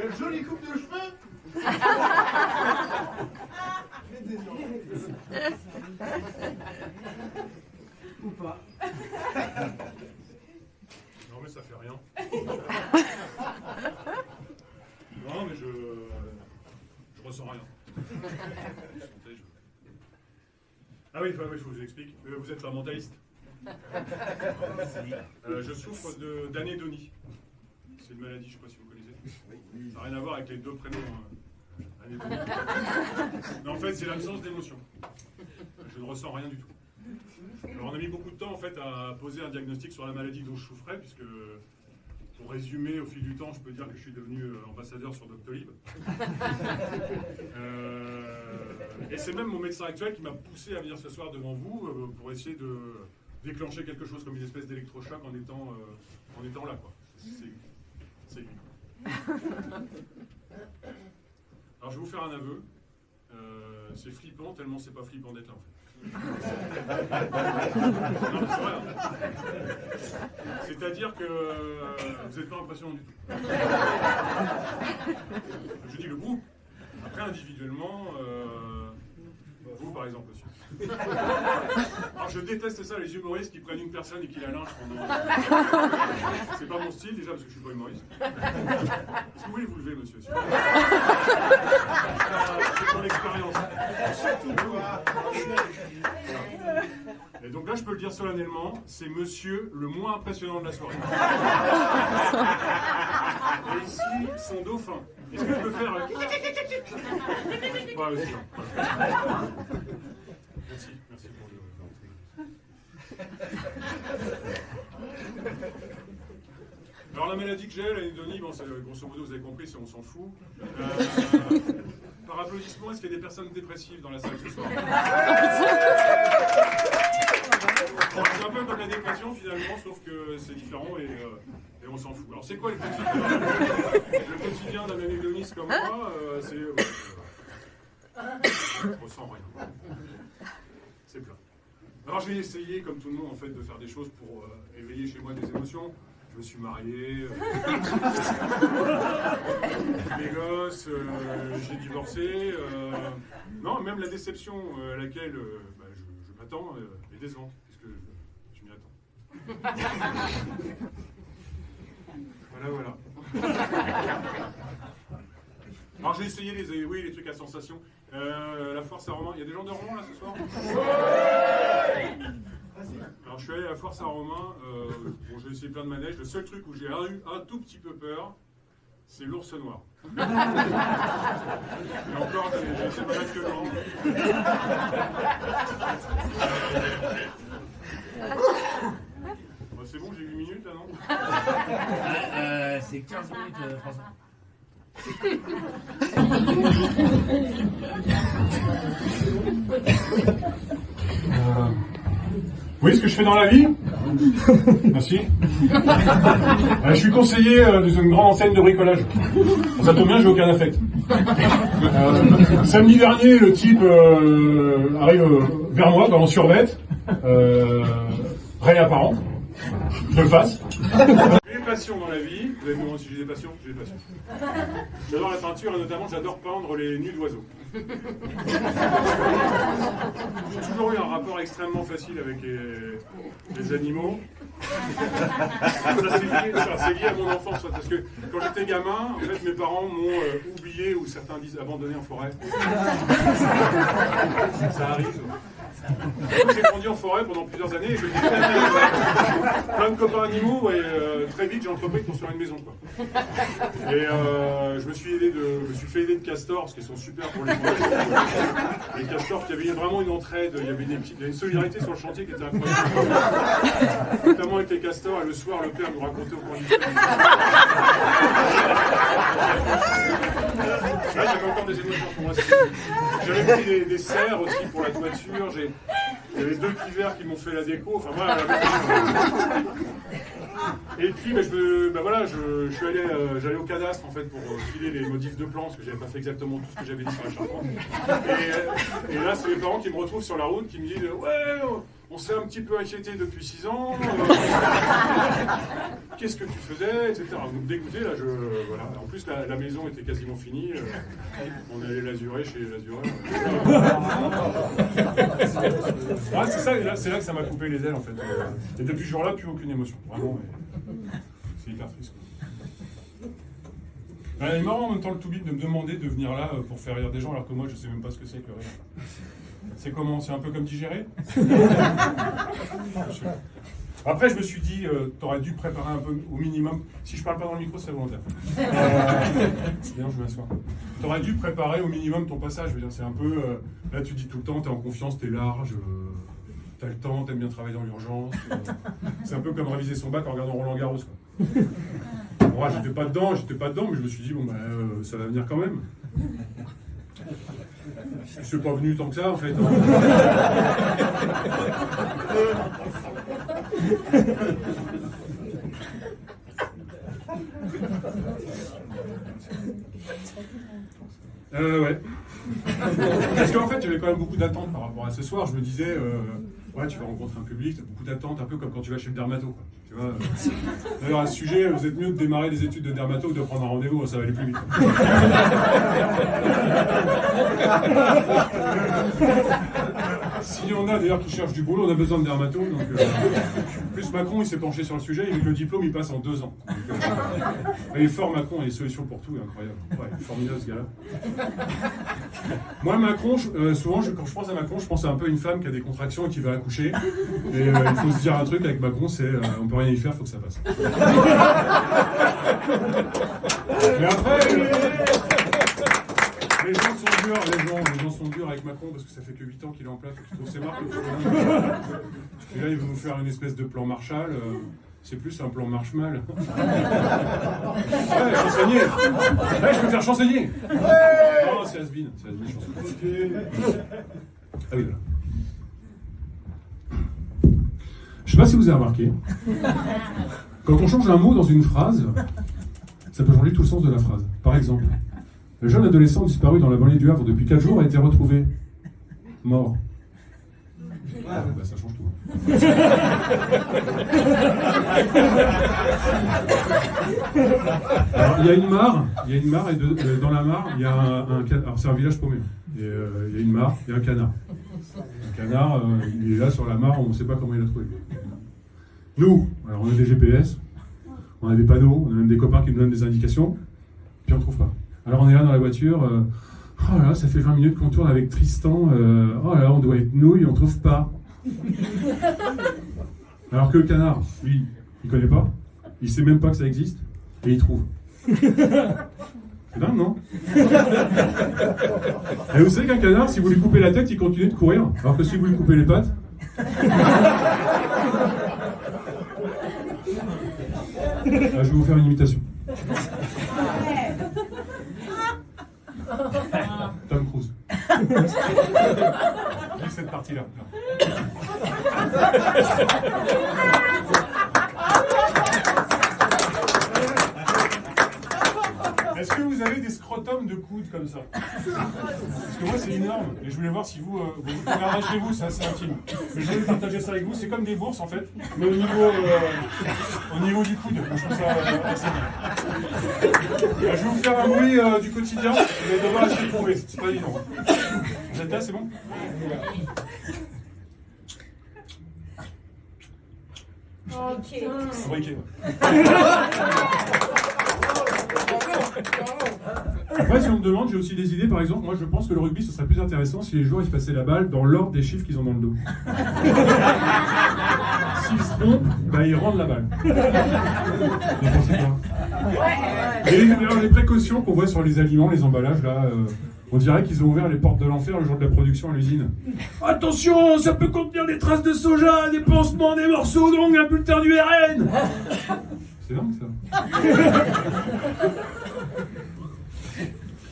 Quelle jolie coupe de cheveux. Ou pas. Non mais ça fait rien. Non mais je ressens rien. Ah oui, il faut que je vous explique. Vous êtes un mentaliste. Je souffre d'anédonie. C'est une maladie, je ne sais pas si vous connaissez. Ça n'a rien à voir avec les deux prénoms. Anédonie. Mais en fait, c'est l'absence d'émotion. Je ne ressens rien du tout. Alors on a mis beaucoup de temps en fait à poser un diagnostic sur la maladie dont je souffrais, puisque pour résumer, au fil du temps, je peux dire que je suis devenu ambassadeur sur Doctolib. Et c'est même mon médecin actuel qui m'a poussé à venir ce soir devant vous pour essayer de déclencher quelque chose comme une espèce d'électrochoc en étant là, quoi. C'est lui. Alors je vais vous faire un aveu. C'est flippant, tellement c'est pas flippant d'être là en fait. Non, c'est vrai. C'est-à-dire que vous n'êtes pas impressionnant du tout. Je dis le groupe. Après, individuellement, vous par exemple aussi. Alors, je déteste ça, les humoristes qui prennent une personne et qui la lynchent pendant. C'est pas mon style déjà parce que je suis pas humoriste. Est-ce que vous voulez vous lever, monsieur? C'est mon expérience. Surtout toi. Et donc là, je peux le dire solennellement, c'est monsieur le moins impressionnant de la soirée. Et ici, son dauphin. Est-ce que je peux faire... Pas aussi. Merci pour le... Alors la maladie que j'ai, l'anédonie, bon, grosso modo, vous avez compris, on s'en fout. Par applaudissement, est-ce qu'il y a des personnes dépressives dans la salle ce soir? C'est un peu comme la dépression finalement, sauf que c'est différent et on s'en fout. Alors c'est quoi le quotidien d'un anédoniste comme moi? C'est... je ne ressens rien. C'est plat. Alors j'ai essayé, comme tout le monde, en fait, de faire des choses pour éveiller chez moi des émotions. Je me suis marié, mes gosses, j'ai divorcé. Non, même la déception à laquelle je m'attends est décevante, puisque je m'y attends. Voilà. Alors j'ai essayé les trucs à sensation. La force à Romain. Il y a des gens de Romain là ce soir? Alors je suis allé à la Force à Romain, bon, j'ai essayé plein de manèges. Le seul truc où j'ai eu un tout petit peu peur, c'est l'ours noir. Et encore, j'ai essayé de me mettre que grand. Bon, c'est bon, j'ai 8 minutes là, non? C'est 15 minutes, François. Vous voyez ce que je fais dans la vie? Merci. Je suis conseiller d'une grande enseigne de bricolage. Bon, ça tombe bien, j'ai aucun affect. Samedi dernier, le type arrive vers moi dans mon survêt, réapparent, de face. J'ai des passions dans la vie. Vous allez me demander si j'ai des passions? J'ai des passions. J'adore la peinture et notamment j'adore peindre les nus d'oiseaux. J'ai toujours eu un rapport extrêmement facile avec les animaux. Ça, c'est lié à mon enfance, parce que quand j'étais gamin, en fait, mes parents m'ont oublié, ou certains disent abandonné en forêt. Ça arrive. J'ai grandi en forêt pendant plusieurs années et je plein de copains animaux et très vite j'ai entrepris de construire une maison, quoi. Et je me suis fait aider de castors parce qu'ils sont super pour les animaux. Les castors, il y avait vraiment une entraide, il y avait une solidarité sur le chantier qui était incroyable. Notamment avec les castors et le soir le père nous racontait au coin du feu. Là j'avais encore des émotions pour moi. J'avais pris des serres aussi pour la toiture. Il y avait 2 pivers qui m'ont fait la déco. Enfin voilà. Et puis j'allais au cadastre en fait pour filer les modifs de plans parce que j'avais pas fait exactement tout ce que j'avais dit sur la charpente. Et là c'est mes parents qui me retrouvent sur la route qui me disent ouais. on s'est un petit peu inquiété depuis 6 ans. Qu'est-ce que tu faisais, etc. Donc dégoûté, là, voilà. En plus, la maison était quasiment finie. On allait l'azurer chez les azureurs. Ah, c'est là que ça m'a coupé les ailes, en fait. Et depuis ce jour-là, plus aucune émotion. Vraiment, c'est hyper triste. Il est marrant en même temps le tout-bit de me demander de venir là pour faire rire des gens alors que moi je sais même pas ce que c'est que rire. C'est comment? C'est un peu comme digérer? Après je me suis dit, t'aurais dû préparer un peu au minimum. Si je parle pas dans le micro, c'est volontaire. D'ailleurs je m'assois. T'aurais dû préparer au minimum ton passage. Je veux dire, c'est un peu. Là tu dis tout le temps, t'es en confiance, t'es large, t'as le temps, t'aimes bien travailler dans l'urgence. C'est un peu comme réviser son bac en regardant Roland Garros, quoi. Moi, j'étais pas dedans, mais je me suis dit, bon, ça va venir quand même. Je suis pas venu tant que ça, en fait. Ouais. Parce qu'en fait, j'avais quand même beaucoup d'attentes par rapport à ce soir. Je me disais, ouais, tu vas rencontrer un public, t'as beaucoup d'attentes, un peu comme quand tu vas chez le dermato, quoi. Tu vois, d'ailleurs, à ce sujet, vous êtes mieux de démarrer des études de dermato que de prendre un rendez-vous, ça va aller plus vite. S'il y en a d'ailleurs qui cherchent du boulot, on a besoin de dermato. Donc, plus Macron, il s'est penché sur le sujet, et le diplôme, il passe en 2 ans. Donc, il est fort, Macron, il a des solutions pour tout, incroyable. Ouais, il est formidable ce gars-là. Moi, Macron, souvent, quand je pense à Macron, je pense à un peu une femme qui a des contractions et qui va accoucher. Et il faut se dire un truc avec Macron, c'est on peut rien y faire, il faut que ça passe. Mais après, les gens sont durs, les gens sont durs avec Macron parce que ça fait que 8 ans qu'il est en place, il trouve ses marques. Et là, il veut nous faire une espèce de plan Marshall. C'est plus un plan marche-mal. Ouais, chanceigner. Ouais, je peux faire chanceigner. Non, c'est has-been. Ah oui, voilà. Je sais pas si vous avez remarqué, quand on change un mot dans une phrase, ça peut changer tout le sens de la phrase. Par exemple, le jeune adolescent disparu dans la banlieue du Havre depuis 4 jours a été retrouvé mort. Ah, bah ça change tout. Alors, il y a une mare, et dans la mare, il y a un canard. Alors, c'est un village paumé. Et, il y a une mare, il y a un canard. Le canard, il est là sur la mare, on ne sait pas comment il a trouvé. Nous, alors on a des GPS, on a des panneaux, on a même des copains qui nous donnent des indications, puis on ne trouve pas. Alors on est là dans la voiture, oh là, ça fait 20 minutes qu'on tourne avec Tristan, oh là, on doit être nouilles, on ne trouve pas. Alors que le canard, lui, il ne connaît pas, il ne sait même pas que ça existe, et il trouve. C'est dingue, non? Et vous savez qu'un canard, si vous lui coupez la tête, il continue de courir, alors que si vous lui coupez les pattes... Ah, je vais vous faire une imitation. Tom Cruise. Juste cette partie-là. Est-ce que vous avez des scrotums de coude comme ça? Parce que moi c'est énorme et je voulais voir si vous regardez chez vous, c'est assez intime. Mais je voulais partager ça avec vous, c'est comme des bourses en fait, mais au niveau du coude. Je trouve ça assez bien. Je vais vous faire un bruit du quotidien, vous allez devoir essayer de trouver, c'est pas évident. Vous êtes là, c'est bon? Ok. Fabriqué. Après, si on me demande, j'ai aussi des idées. Par exemple, moi, je pense que le rugby, ce serait plus intéressant si les joueurs ils se passaient la balle dans l'ordre des chiffres qu'ils ont dans le dos. S'ils se trompent, bah, ils rendent la balle. Vous pensez quoi? Et les précautions qu'on voit sur les aliments, les emballages, là, on dirait qu'ils ont ouvert les portes de l'enfer le jour de la production à l'usine. Attention, ça peut contenir des traces de soja, des pansements, des morceaux d'ongles, un bulletin d'URN. C'est dingue, ça.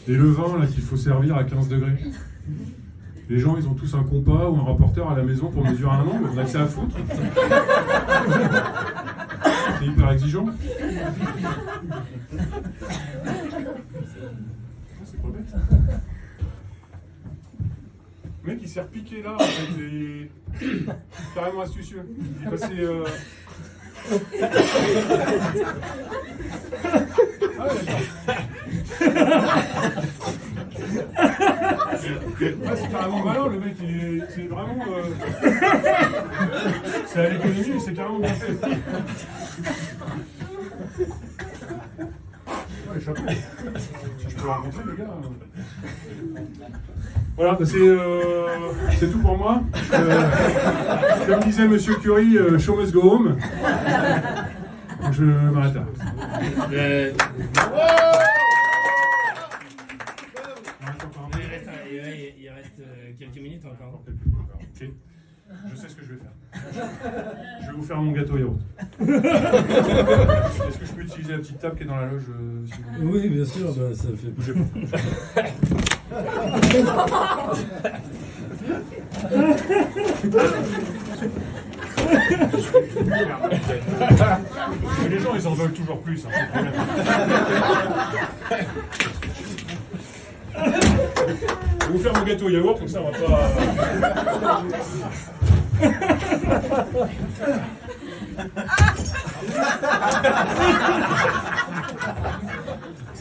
Et le vin là qu'il faut servir à 15 degrés. Les gens, ils ont tous un compas ou un rapporteur à la maison pour mesurer un angle, on a que ça à foutre. C'est hyper exigeant. C'est pas bête. Le mec, il s'est repiqué là, en fait, et... carrément astucieux. Il est passé... Ah ouais, d'accord. C'est carrément malin, le mec, c'est vraiment... c'est à l'économie, mais c'est carrément bien fait. Ouais, chapeau. Si je peux rencontrer les gars... Voilà, c'est tout pour moi. Comme disait Monsieur Curie, show must go home. Je m'arrête là. Il reste quelques minutes encore. Ok. Je sais ce que je vais faire. Je vais vous faire mon gâteau yaourt. Est-ce que je peux utiliser la petite table qui est dans la loge si vous voulez? Oui, bien sûr, bah, ça fait bouger. Mais les gens, ils en veulent toujours plus. Hein, c'est le problème. Je vais vous faire mon gâteau yaourt, comme ça on va pas...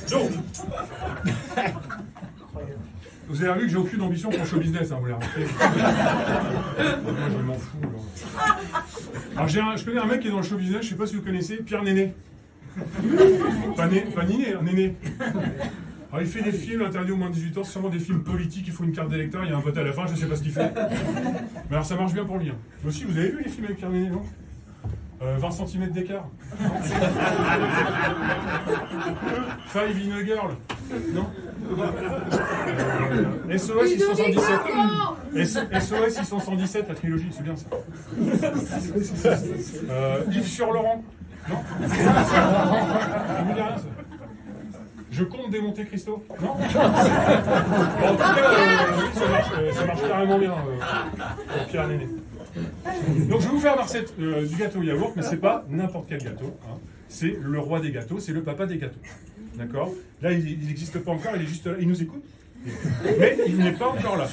Donc, vous avez vu que j'ai aucune ambition pour le show business, hein, vous l'avez remarqué. Moi, je m'en fous. Alors, je connais un mec qui est dans le show business, je sais pas si vous connaissez, Pierre Néné. Pas Niné, hein, Néné. Alors, il fait des films interdits aux moins de 18 ans, c'est sûrement des films politiques, il faut une carte d'électeur, il y a un vote à la fin, je sais pas ce qu'il fait. Mais alors, ça marche bien pour lui. Hein. Moi aussi, vous avez vu les films avec Pierre Néné, non 20 cm d'écart. 5 in a girl. Non SOS 617. SOS 617, la trilogie, c'est bien ça. Yves sur Laurent. Non ça vous dit rien ça. Je compte démonter Christo. Non bon, en tout cas, ça marche carrément bien pour Pierre Néné. Donc je vais vous faire la recette du gâteau yaourt, mais c'est pas n'importe quel gâteau. Hein. C'est le roi des gâteaux, c'est le papa des gâteaux. D'accord? Là, il n'existe pas encore, il est juste là. Il nous écoute. Mais il n'est pas encore là.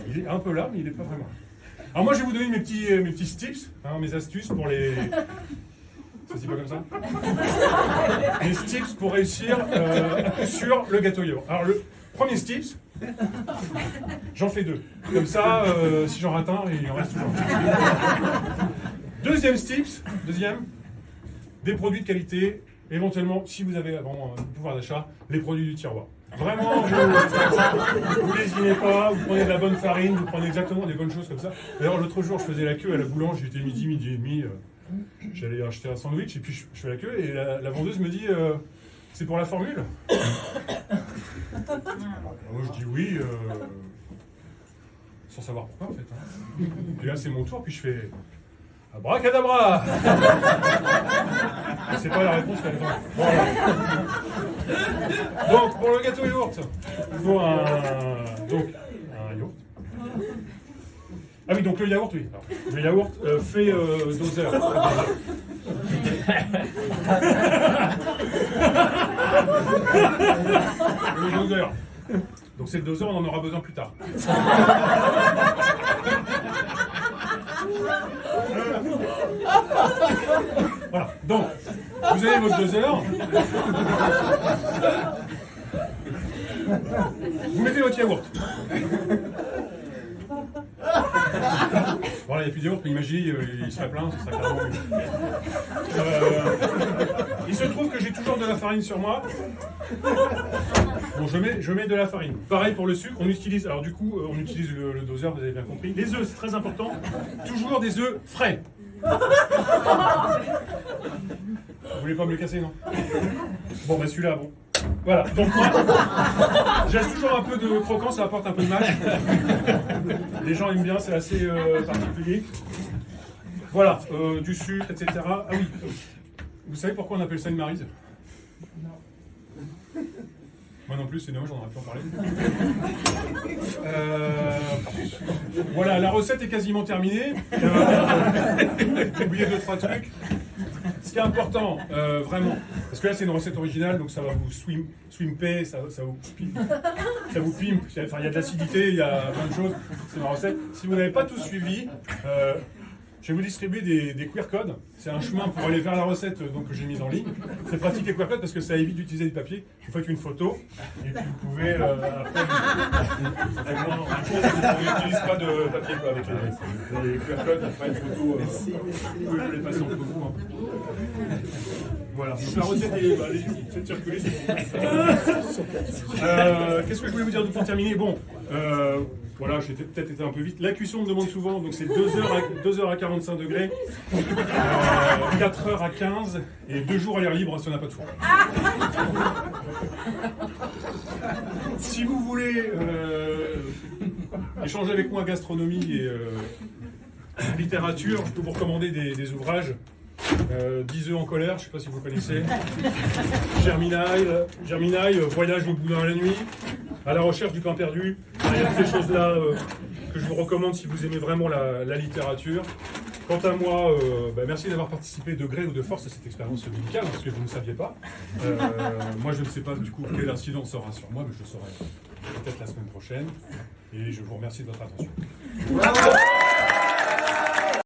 Il est un peu là, mais il n'est pas vraiment là. Alors moi, je vais vous donner mes petits tips, hein, mes astuces pour les... Ça se dit pas comme ça? Mes tips pour réussir sur le gâteau yaourt. Alors le premier tips, j'en fais 2. Comme ça, si j'en rate un, il en reste toujours. Deuxième tips, des produits de qualité. Éventuellement, si vous avez vraiment le pouvoir d'achat, les produits du tiroir. Vraiment, vous lésinez pas, vous prenez de la bonne farine, vous prenez exactement des bonnes choses comme ça. D'ailleurs, l'autre jour, je faisais la queue à la boulange, j'étais midi et demi, j'allais acheter un sandwich, et puis je fais la queue, et la vendeuse me dit c'est pour la formule? Alors, moi, je dis oui, sans savoir pourquoi, en fait. Hein. Et là, c'est mon tour, puis je fais... Abracadabra. C'est pas la réponse qu'elle attend. Voilà. Donc, pour le gâteau yaourt, il faut un yaourt. Ah oui, donc le yaourt, oui. Alors, le yaourt fait doseur. Le doseur. Donc c'est le doseur, on en aura besoin plus tard. Voilà, donc, vous avez votre doseur. Vous mettez votre yaourt. Voilà, il n'y a plus de yaourt, mais imaginez, il serait plein, ce serait carrément mieux. Il se trouve que j'ai toujours de la farine sur moi. Bon, je mets de la farine. Pareil pour le sucre, on utilise, alors du coup, on utilise le doseur, vous avez bien compris. Les œufs, c'est très important. Toujours des œufs frais. Vous voulez pas me le casser, non? Bon, bah celui-là, bon. Voilà, donc moi, j'ai toujours un peu de croquant, ça apporte un peu de mâche. Les gens aiment bien, c'est assez particulier. Voilà, du sucre, etc. Ah oui, vous savez pourquoi on appelle ça une maryse? Moi non plus, c'est dommage, j'en aurais pu en parler. Voilà, la recette est quasiment terminée. J'ai oublié 2-3 trucs. ce qui est important, vraiment, parce que là c'est une recette originale, donc ça va vous swimper, ça vous pimpe. Enfin, il y a de l'acidité, il y a plein de choses, c'est une recette. Si vous n'avez pas tout suivi, je vais vous distribuer des QR codes. C'est un chemin pour aller vers la recette donc, que j'ai mise en ligne. C'est pratique les QR codes parce que ça évite d'utiliser du papier. Vous faites une photo et puis vous pouvez après. On n'utilise pas de papier quoi, avec les QR codes. Après une photo, vous pouvez les passer entre vous. Hein. Voilà. Donc la recette est de circuler. Qu'est-ce que je voulais vous dire pour terminer? Bon. Voilà, j'ai peut-être été un peu vite. La cuisson, on me demande souvent, donc c'est 2 heures à 45 degrés, 4 heures à 15 et 2 jours à l'air libre si on n'a pas de four. Si vous voulez échanger avec moi gastronomie et littérature, je peux vous recommander des ouvrages. 10 œufs en colère, je ne sais pas si vous connaissez. Germinail, Voyage au boudin à la nuit, À la recherche du pain perdu. Il y a toutes ces choses-là que je vous recommande si vous aimez vraiment la littérature. Quant à moi, merci d'avoir participé de gré ou de force à cette expérience médicale, parce que vous ne saviez pas. Moi, je ne sais pas du coup quel incident sera sur moi, mais je le saurai peut-être la semaine prochaine. Et je vous remercie de votre attention.